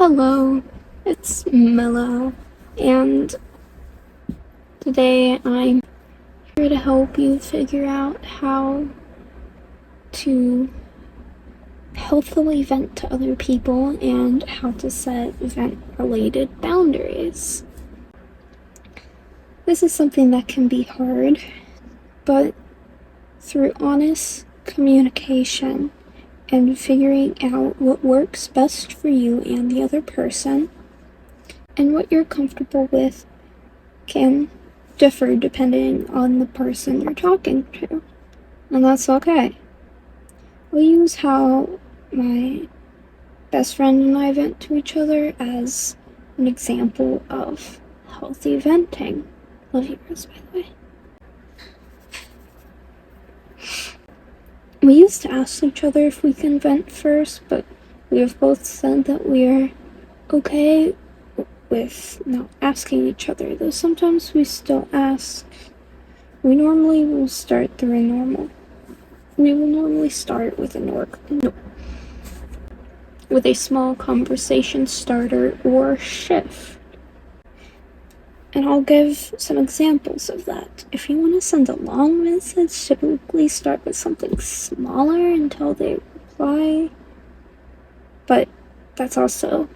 Hello, it's Mellow, and today I'm here to help you figure out how to healthily vent to other people and how to set vent-related boundaries. This is something that can be hard, but through honest communication and figuring out what works best for you and the other person, and what you're comfortable with can differ depending on the person you're talking to, and that's okay. I'll use how my best friend and I vent to each other as an example of healthy venting. Love yours, by the way. We used to ask each other if we can vent first, but we have both said that we are okay with not asking each other, though sometimes we still ask. We will normally start with a small conversation starter or shift. And I'll give some examples of that. If you want to send a long message, typically start with something smaller until they reply. But that's also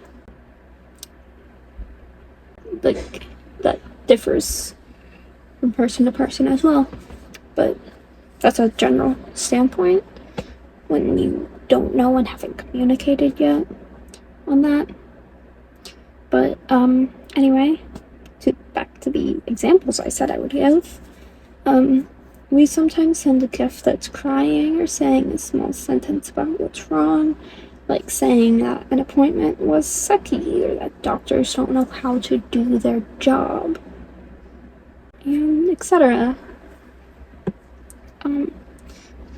that differs from person to person as well. But that's a general standpoint when you don't know and haven't communicated yet on that. But anyway, back to the examples I said I would give. We sometimes send a gift that's crying or saying a small sentence about what's wrong, like saying that an appointment was sucky or that doctors don't know how to do their job, and etc.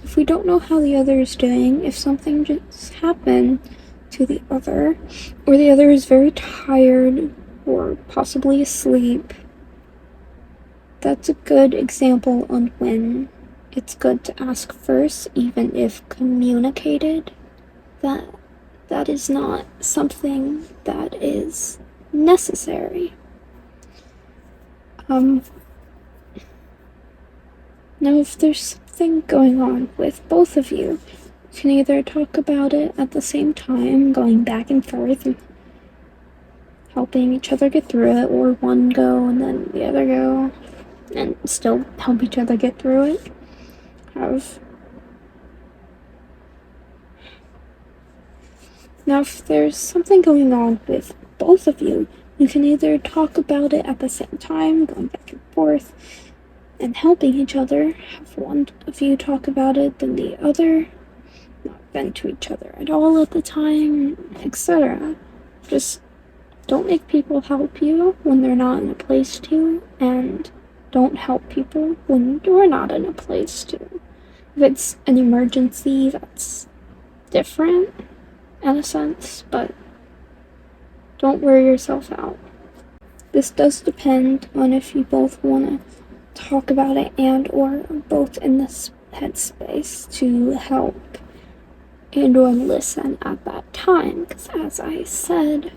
If we don't know how the other is doing, if something just happened to the other, or the other is very tired or possibly asleep, that's a good example on when it's good to ask first, even if communicated, that is not something that is necessary. Now, if there's something going on with both of you, you can either talk about it at the same time, going back and forth and helping each other get through it, or one go and then the other go, and still help each other get through it. Now, if there's something going on with both of you, you can either talk about it at the same time, going back and forth, and helping each other, have one of you talk about it, then the other, not vent to each other at all at the time, etc. Just don't make people help you when they're not in a place to, and don't help people when you're not in a place to. If it's an emergency, that's different in a sense, but don't wear yourself out. This does depend on if you both want to talk about it and or are both in this headspace to help and or listen at that time, because as I said,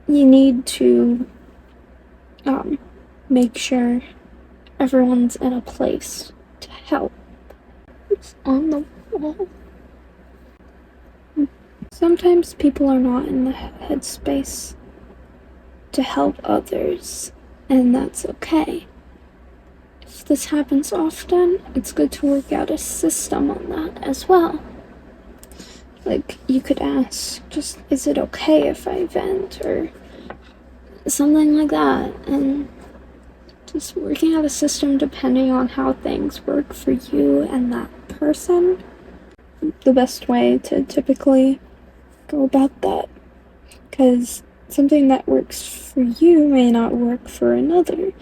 you need to make sure everyone's in a place to help. It's on the wall. Sometimes people are not in the headspace to help others, and that's okay. If this happens often, it's good to work out a system on that as well. Like, you could ask, just, is it okay if I vent, or something like that, and just working out a system depending on how things work for you and that person. The best way to typically go about that, because something that works for you may not work for another,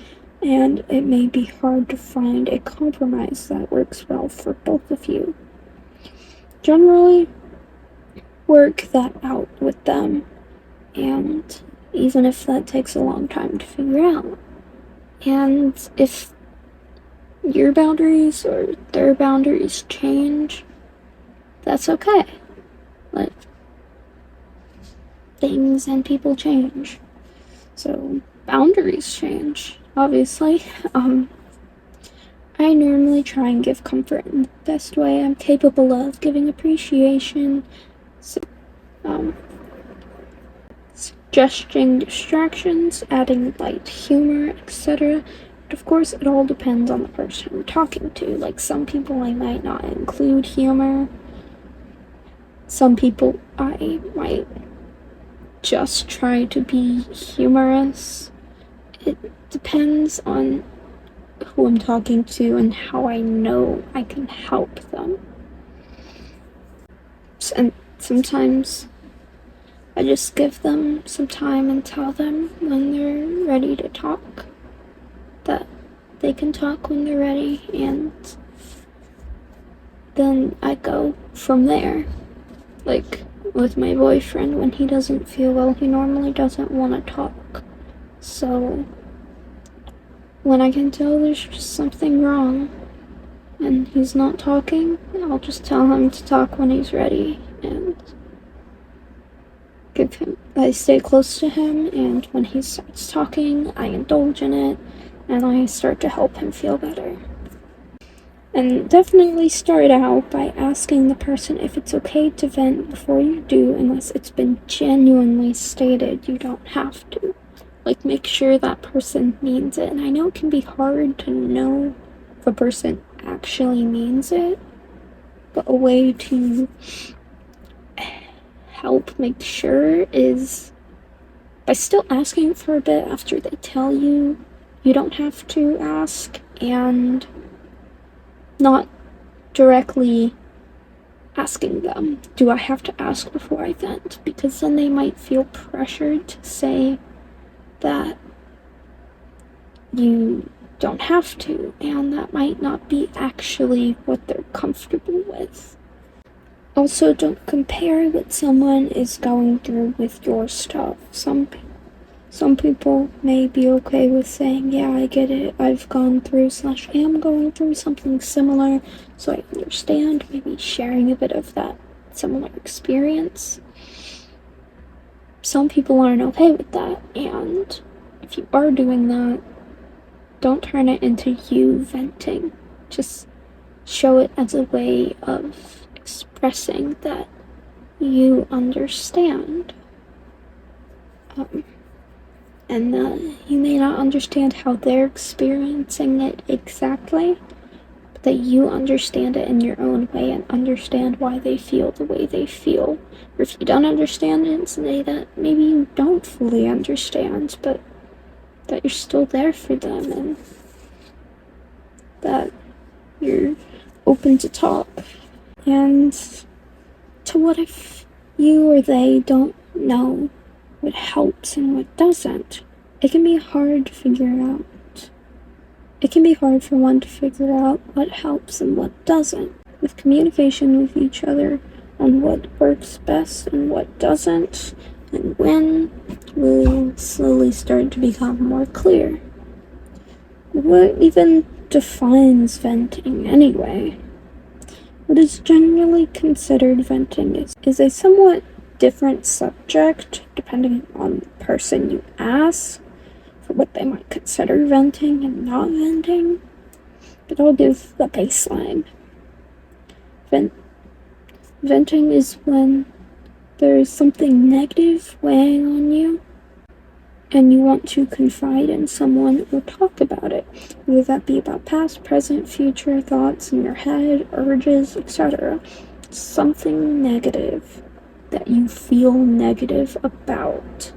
and it may be hard to find a compromise that works well for both of you. Generally, work that out with them, and even if that takes a long time to figure out. And if your boundaries or their boundaries change, that's okay. Like, things and people change. So boundaries change, obviously. I normally try and give comfort in the best way I'm capable of, giving appreciation, suggesting distractions, adding light humor, etc. But of course, it all depends on the person I'm talking to. Like, some people I might not include humor. Some people I might just try to be humorous. It depends on who I'm talking to and how I know I can help them. And sometimes I just give them some time and tell them when they're ready to talk that they can talk when they're ready, and then I go from there. Like with my boyfriend, when he doesn't feel well, he normally doesn't want to talk. So when I can tell there's just something wrong and he's not talking, I'll just tell him to talk when he's ready, and I stay close to him, and when he starts talking, I indulge in it, and I start to help him feel better. And definitely start out by asking the person if it's okay to vent before you do, unless it's been genuinely stated you don't have to. Like, make sure that person means it. And I know it can be hard to know if a person actually means it, but a way to help make sure is by still asking for a bit after they tell you you don't have to ask, and not directly asking them, do I have to ask before I vent? Because then they might feel pressured to say that you don't have to, and that might not be actually what they're comfortable with. Also, don't compare what someone is going through with your stuff. Some people may be okay with saying, yeah, I get it, I've gone through / am going through something similar, so I understand, maybe sharing a bit of that similar experience. Some people aren't okay with that, and if you are doing that, don't turn it into you venting. Just show it as a way of expressing that you understand. And you may not understand how they're experiencing it exactly, but that you understand it in your own way and understand why they feel the way they feel. Or if you don't understand it, say that maybe you don't fully understand, but that you're still there for them, and that you're open to talk. And to what if you or they don't know what helps and what doesn't? It can be hard to figure out. It can be hard for one to figure out what helps and what doesn't. With communication with each other on what works best and what doesn't, and when, will slowly start to become more clear. What even defines venting anyway? What is generally considered venting is a somewhat different subject depending on the person you ask for what they might consider venting and not venting, but I'll give the baseline. Venting is when there is something negative weighing on you and you want to confide in someone or talk about it, whether that be about past, present, future thoughts in your head, urges, etc. Something negative that you feel negative about.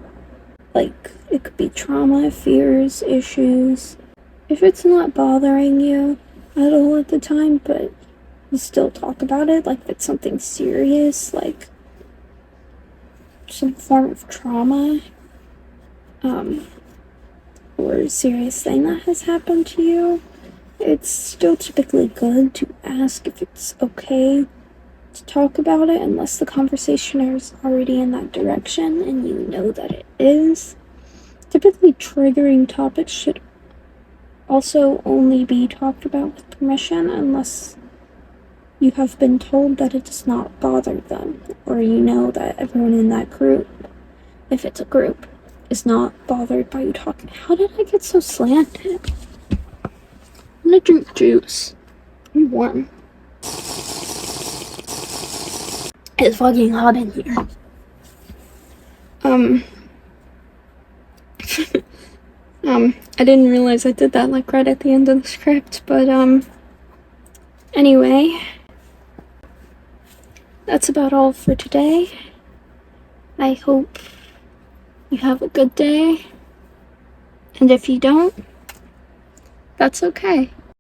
Like, it could be trauma, fears, issues. If it's not bothering you at all at the time, but you still talk about it, like if it's something serious, like some form of trauma, or a serious thing that has happened to you, it's still typically good to ask if it's okay to talk about it, unless the conversation is already in that direction and you know that it is. Typically, triggering topics should also only be talked about with permission, unless you have been told that it does not bother them, or you know that everyone in that group if it's a group, is not bothered by you talking. How did I get so slanted? I'm gonna drink juice. I'm warm. It's fucking hot in here. I didn't realize I did that like right at the end of the script, but anyway, that's about all for today. I hope you have a good day, and if you don't, that's okay.